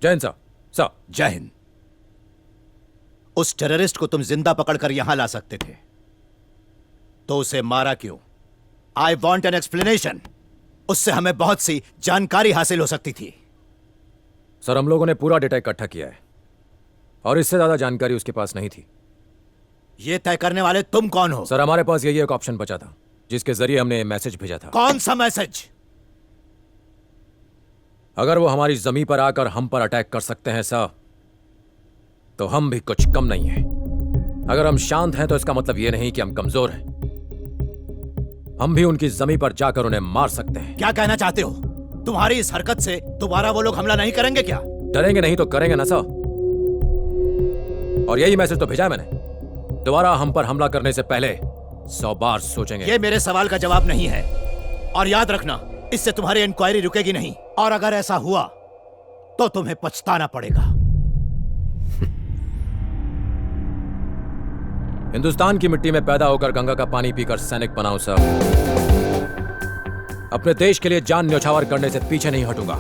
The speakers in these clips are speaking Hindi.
जय हिंद सर। सर जय हिंद। उस टेररिस्ट को तुम जिंदा पकड़कर यहां ला सकते थे, तो उसे मारा क्यों? I want an explanation. उससे हमें बहुत सी जानकारी हासिल हो सकती थी। सर हम लोगों ने पूरा डेटा इकट्ठा किया है और इससे ज्यादा जानकारी उसके पास नहीं थी। यह तय करने वाले तुम कौन हो? सर हमारे पास यही एक ऑप्शन बचा था जिसके जरिए हमने मैसेज भेजा था। कौन सा मैसेज? अगर वो हमारी जमीन पर आकर हम पर अटैक कर सकते हैं सर, तो हम भी कुछ कम नहीं हैं। अगर हम शांत हैं तो इसका मतलब यह नहीं कि हम कमजोर हैं। हम भी उनकी जमीन पर जाकर उन्हें मार सकते हैं। क्या कहना चाहते हो? तुम्हारी इस हरकत से दोबारा वो लोग हमला नहीं करेंगे क्या? डरेंगे नहीं तो करेंगे ना सर। और यही मैसेज तो भेजा है मैंने। दोबारा हम पर हमला करने से पहले 100 बार सोचेंगे। ये मेरे सवाल का जवाब नहीं है। और याद रखना, इससे तुम्हारी इंक्वायरी रुकेगी नहीं। और अगर ऐसा हुआ तो तुम्हें पछताना पड़ेगा। हिंदुस्तान की मिट्टी में पैदा होकर गंगा का पानी पीकर सैनिक बनाऊं सर। अपने देश के लिए जान न्यौछावर करने से पीछे नहीं हटूंगा।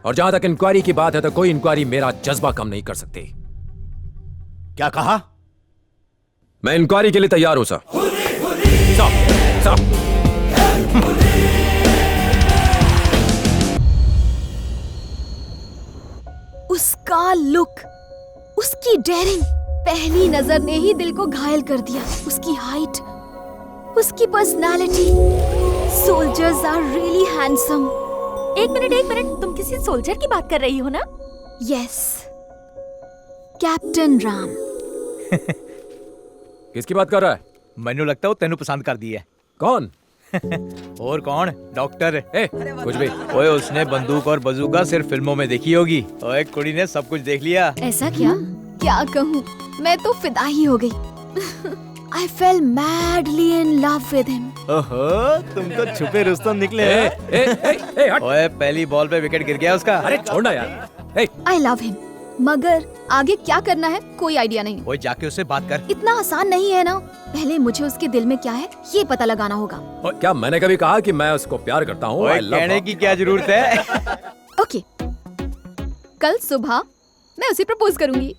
और जहां तक इंक्वायरी की बात है तो कोई इंक्वायरी मेरा जज्बा कम नहीं कर सकती। क्या कहा? मैं इंक्वायरी के लिए तैयार हूं सर। सर उसका लुक, उसकी डेयरिंग पहली नजर ने ही दिल को घायल कर दिया। उसकी हाइट, उसकी personality. Soldiers are really handsome. एक मिनट, तुम किसी सोल्जर की बात कर रही हो ना? Yes, captain Ram. किसकी बात कर रहा है? मैनू लगता है वो तेनू पसंद कर दी है। कौन? और कौन? डॉक्टर। कुछ भी। ओए उसने बंदूक और बंदूका सिर्फ फिल्मों में देखी होगी। ओए कुड़ी ने सब कुछ देख लिया। ऐसा क्या कहूँ, मैं तो फिदा ही हो गई। I fell madly in love with him. ओहो, तुम तो छुपे रुस्तम निकले। हट। ओए पहली बॉल पे विकेट गिर गया उसका। अरे छोड़ना यार। I love him. मगर आगे क्या करना है कोई आइडिया नहीं। ओए जाके उससे बात कर। इतना आसान नहीं है ना। पहले मुझे उसके दिल में क्या है ये पता लगाना होगा। क्या मैंने कभी कहा कि मैं उसको प्यार करता हूँ? ओए कहने की क्या जरूरत है? ओके, कल सुबह मैं उसे प्रपोज करूंगी।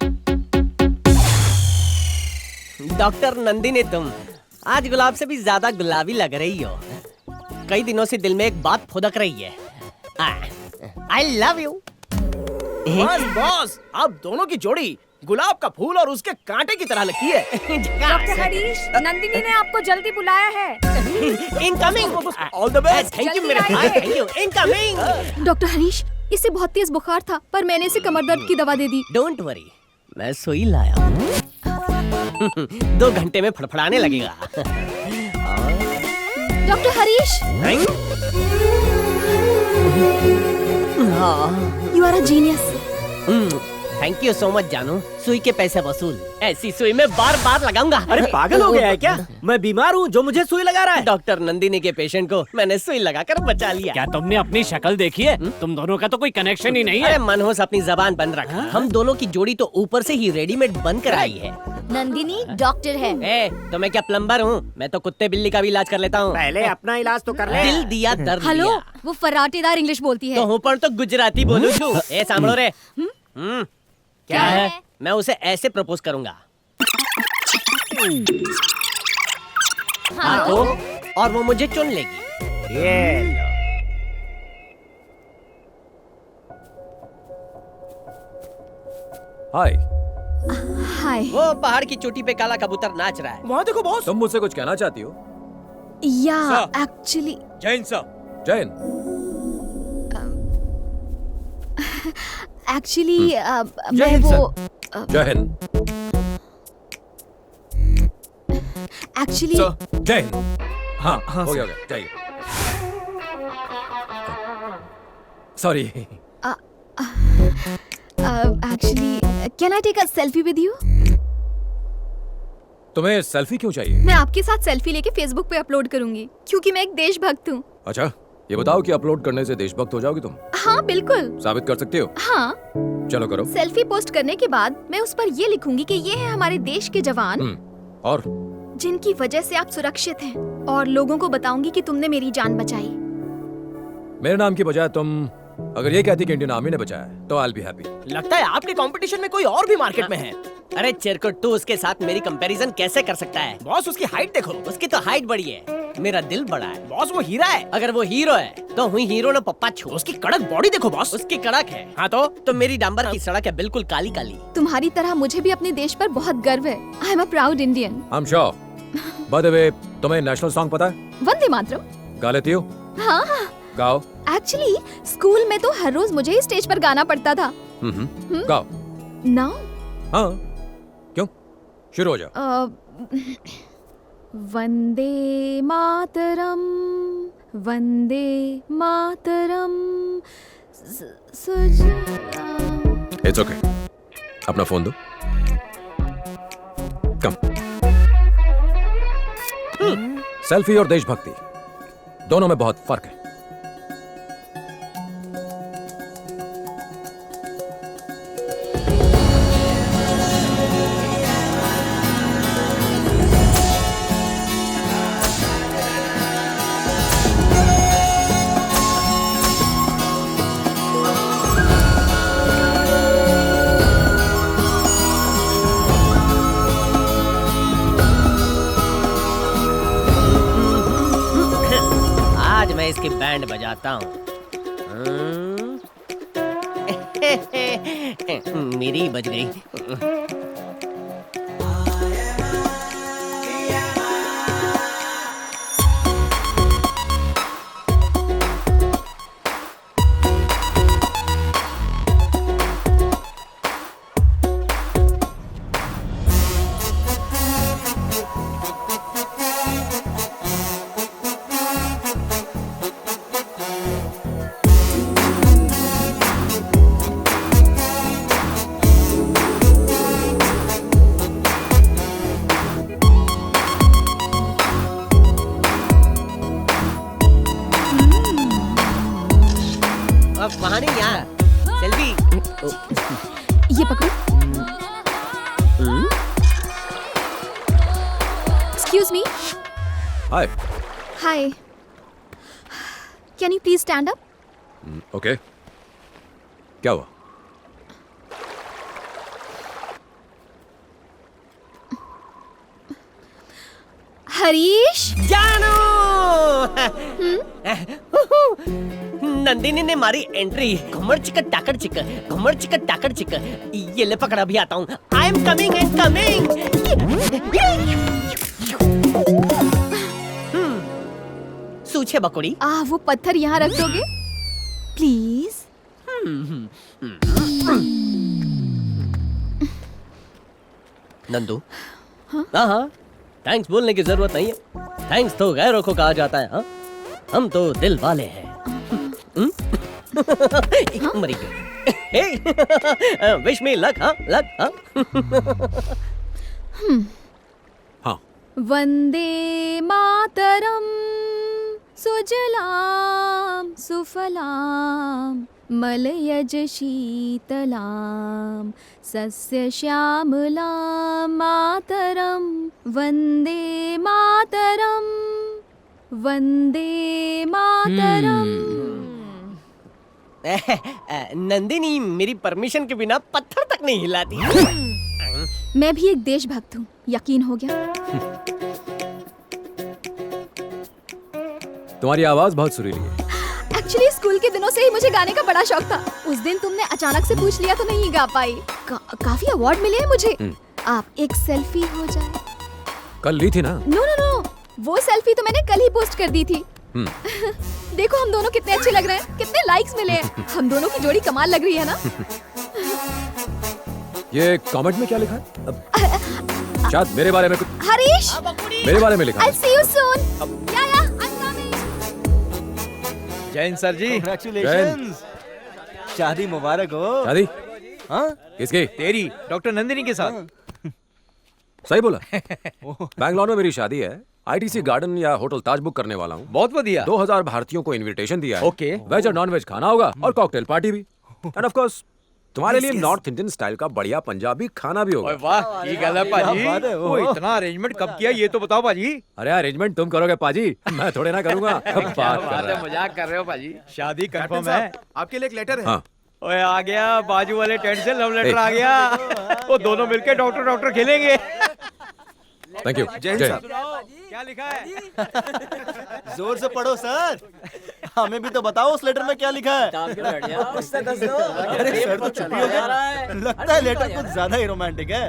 डॉक्टर नंदिनी, तुम आज गुलाब से भी ज्यादा गुलाबी लग रही हो। कई दिनों से दिल में एक बात फुदक रही है। I love you. बस बॉस, आप दोनों की जोड़ी गुलाब का फूल और उसके कांटे की तरह लगती है। डॉक्टर हरीश, नंदिनी ने आपको जल्दी बुलाया है। Incoming. All the best. Thank you मेरे भाई, thank you. Incoming. Doctor Harish, इसे बहुत तेज बुखार था पर मैंने इसे कमर दर्द की दवा दे दी। डोंट वरी, मैं सुई लाया हूँ। 2 घंटे में फड़फड़ाने लगेगा। Doctor Harish, you are a genius. Thank you so much जानू। सुई के पैसे वसूल। ऐसी सुई में बार बार लगाऊंगा। अरे पागल हो गया है क्या? मैं बीमार हूँ जो मुझे सुई लगा रहा है। डॉक्टर नंदिनी के पेशेंट को मैंने सुई लगाकर बचा लिया। क्या तुमने अपनी शक्ल देखी है? तुम दोनों का तो कोई कनेक्शन ही नहीं है। अरे मनहोस अपनी जबान बंद रख। हम दोनों की जोड़ी तो ऊपर से ही रेडीमेड बन कर आई है। नंदिनी डॉक्टर है। तो मैं क्या प्लम्बर हूँ? मैं तो कुत्ते बिल्ली का भी इलाज कर लेता हूँ। पहले अपना इलाज तो कर ले। दिल दिया दर्द हेलो, दिया। वो फराटेदार इंग्लिश बोलती है। तो हूँ पर तो गुजराती बोलूं छू। ए सांभळो रे। क्या है? मैं उसे ऐसे प्रपोज करूंगा। हाँ तो? और वो मुझे चुन लेगी। ये लो। हाय। हाय। वो पहाड़ की चोटी पे काला कबूतर नाच रहा है। वहाँ देखो बॉस। तुम मुझसे कुछ कहना चाहती हो? या सर। एक्चुअली जय हिंद सर। जय हिंद। एक्चुअली जय मैं हिंद वो जय हिंद। एक्चुअली जय हिंद। हाँ हो गया जाइए। Sorry. Actually can I take a selfie with you? तुम्हें सेल्फी क्यों चाहिए? मैं आपके साथ सेल्फी लेके फेसबुक पे अपलोड करूंगी क्योंकि मैं एक देशभक्त हूँ। अच्छा ये बताओ कि अपलोड करने से देशभक्त हो जाओगी तुम? हाँ बिल्कुल। साबित कर सकते हो? हाँ। चलो करो। सेल्फी पोस्ट करने के बाद मैं उस पर ये लिखूंगी कि ये है हमारे देश के जवान और जिनकी वजह से आप सुरक्षित हैं, और लोगों को बताऊंगी कि तुमने मेरी जान बचाई। मेरे नाम की बजाय तुम अगर ये कहती कि इंडियन आर्मी ने बचाया है, तो आई बी हैप्पी। लगता है आपके कंपटीशन में कोई और भी मार्केट में है। अरे चिरकुट, तू उसके साथ मेरी कंपैरिजन कैसे कर सकता है? बॉस उसकी हाइट देखो। उसकी तो हाइट बड़ी है, मेरा दिल बड़ा है। बॉस वो हीरा है। अगर वो हीरो है तो हुई हीरो ना पप्पा छू। उसकी कड़क बॉडी देखो बॉस। उसकी कड़क है। हाँ तो मेरी डांबर की सड़क है बिल्कुल काली काली। तुम्हारी तरह मुझे भी अपने देश पर बहुत गर्व है। I am a proud Indian. I am sure. By the way, तुम्हें नेशनल सॉन्ग पता है? वंदे मातरम। गा लेती हो? हाँ हाँ। गाओ। एक्चुअली स्कूल में तो हर रोज मुझे ही स्टेज पर गाना पड़ता था। गाओ। नाउ हाँ, क्यों? शुरू हो जाओ। वंदे मातरम, वंदे मातरम, सुजलाम। It's okay. अपना फोन दो। कम। सेल्फी और देशभक्ति दोनों में बहुत फर्क है। आज मैं इसकी बैंड बजाता हूँ। मेरी बज गई। अब वहाँ नहीं, यहाँ सेल्फी। ये पकड़ो। Excuse me. Hi. Hi. Can you please stand up? Okay. क्या हुआ? हरीश। जानू। नंदिनी ने मारी एंट्री। घुमर चिकन टाकर चिकन, घुमर चिकन टाकर चिकन। ये ले पकड़, अभी आता हूँ। I am coming and coming. सूछे बकुड़ी। वो पत्थर यहाँ रख दोगे प्लीज? नंदू। हाँ, थैंक्स बोलने की जरूरत नहीं है। थैंक्स तो गैरों को कहा जाता है। हाँ, हम तो दिल वाले हैं। मरी गई। Wish me luck. हाँ, लक। हाँ। वंदे मातरम, सुजलाम सुफलाम, मलयज शीतलाम, सस्य श्यामलाम, मातरम वंदे मातरम, वंदे मातरम। नंदिनी मेरी परमिशन के बिना पत्थर तक नहीं हिलाती। मैं भी एक देशभक्त हूँ, यकीन हो गया? तुम्हारी आवाज बहुत सुरीली है। एक्चुअली स्कूल के दिनों से ही मुझे गाने का बड़ा शौक था। उस दिन तुमने अचानक से पूछ लिया तो नहीं गा पाई। काफी अवार्ड मिले हैं मुझे। आप एक सेल्फी हो जाए। कल ली थी ना? नो नो नो, वो सेल्फी तो मैंने कल ही पोस्ट कर दी थी। देखो हम दोनों कितने अच्छे लग रहे हैं, कितने लाइक्स मिले हैं। हम दोनों की जोड़ी कमाल लग रही है ना? ये कमेंट में क्या लिखा है? शायद मेरे बारे में कुछ। हरीश, मेरे बारे में लिखा है। I'll see you soon. Yeah, I'm coming. Jain sir ji, Congratulations. शादी मुबारक हो। शादी? हाँ? किसकी? तेरी डॉक्टर नंदिनी के साथ। सही बोला। बैंगलोर में मेरी शादी है। आईटीसी गार्डन या होटल ताज बुक करने वाला हूँ। बहुत बढ़िया। 2000 भारतीयों को इनविटेशन दिया है। ओके। वेज और नॉन वेज खाना होगा और कॉकटेल पार्टी भी। एंड ऑफ कोर्स तुम्हारे लिए नॉर्थ इंडियन स्टाइल का बढ़िया पंजाबी खाना भी होगा। ओए वाह, ये गल है पाजी। बात है, वो इतना अरेंजमेंट कब किया ये तो बताओ पाजी। अरे अरेंजमेंट तुम करोगे पाजी, मैं थोड़े ना करूंगा। क्या बात कर बात रहा है, मजाक कर रहे हो पाजी। शादी कंफर्म है। आपके लिए एक लेटर है। हाँ ओए आ गया, बाजू वाले टेंट से लव लेटर आ गया। वो दोनों मिलके डॉक्टर डॉक्टर खेलेंगे। Thank you. जय हिंद जय साहब। क्या लिखा है? जोर से पढ़ो सर। हमें भी तो बताओ उस लेटर में क्या लिखा है। अरे सर तो चुप ही हो गए। लगता है लेटर कुछ ज्यादा ही रोमांटिक है।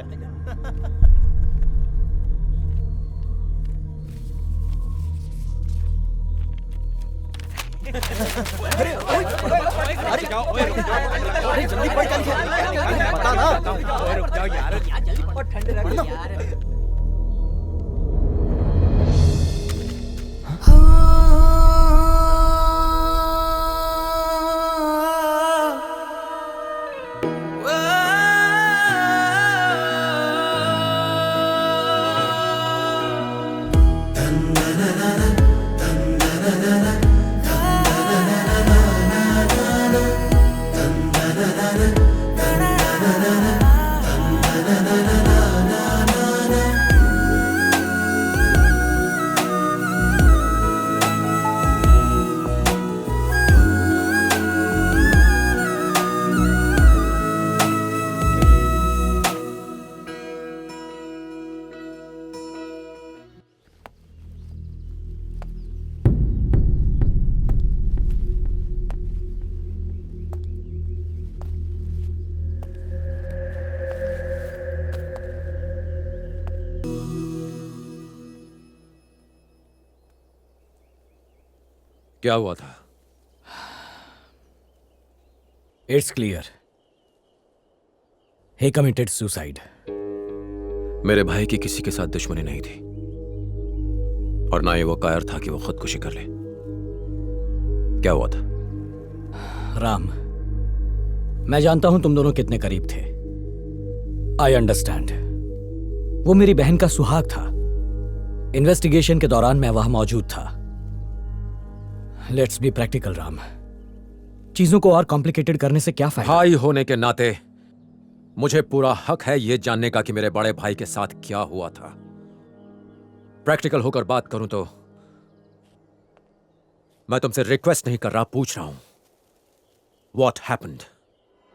अरे जल्दी पढ़ क्या लिखा है? बता ना। रुक जाओ यार। क्या हुआ था? It's clear. He committed suicide. मेरे भाई की किसी के साथ दुश्मनी नहीं थी और ना ही वो कायर था कि वो खुदकुशी कर ले। क्या हुआ था? राम, मैं जानता हूं तुम दोनों कितने करीब थे। I understand. वो मेरी बहन का सुहाग था। इन्वेस्टिगेशन के दौरान मैं वहां मौजूद था। Let's be practical Ram. चीजों को और कॉम्प्लिकेटेड करने से क्या फायदा? भाई होने के नाते मुझे पूरा हक है ये जानने का कि मेरे बड़े भाई के साथ क्या हुआ था। प्रैक्टिकल होकर बात करूं तो मैं तुमसे रिक्वेस्ट नहीं कर रहा, पूछ रहा हूं, व्हाट हैपेंड?